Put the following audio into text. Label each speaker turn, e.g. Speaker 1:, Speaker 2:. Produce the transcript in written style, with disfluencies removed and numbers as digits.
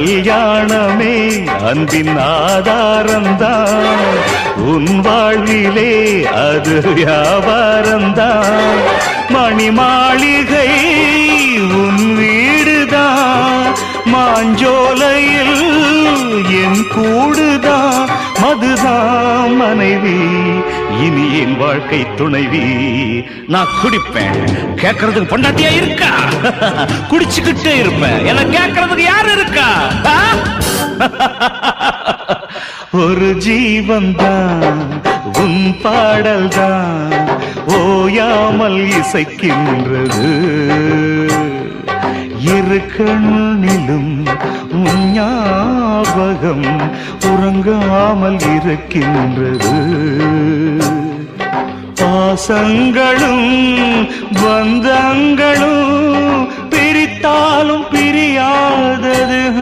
Speaker 1: கல்யாணமே அன்பின் ஆதாரம்தான் உன் வாழ்விலே அது வியாபாரம்தான் மணி மாளிகை உன் வீடுதான் மாஞ்சோலையில் என் கூடுதான் மதுதான் மனைவி இனி என் வாழ்க்கை துணைவி நான் குடிப்பேன் கேட்கறதுக்கு பொண்டாட்டியா இருக்கா குடிச்சுக்கிட்டே இருப்பேன் என கேட்கறதுக்கு யாரு இருக்கா ஒரு ஜீவன் தான் உன் பாடல் தான் ஓயாமல் இசைக்கின்றது இரு கண்ணிலும் உன் ஞாபகம் உறங்காமல் இருக்கின்றது பாசங்களும் பந்தங்களும் பிரித்தாலும் பிரியாதது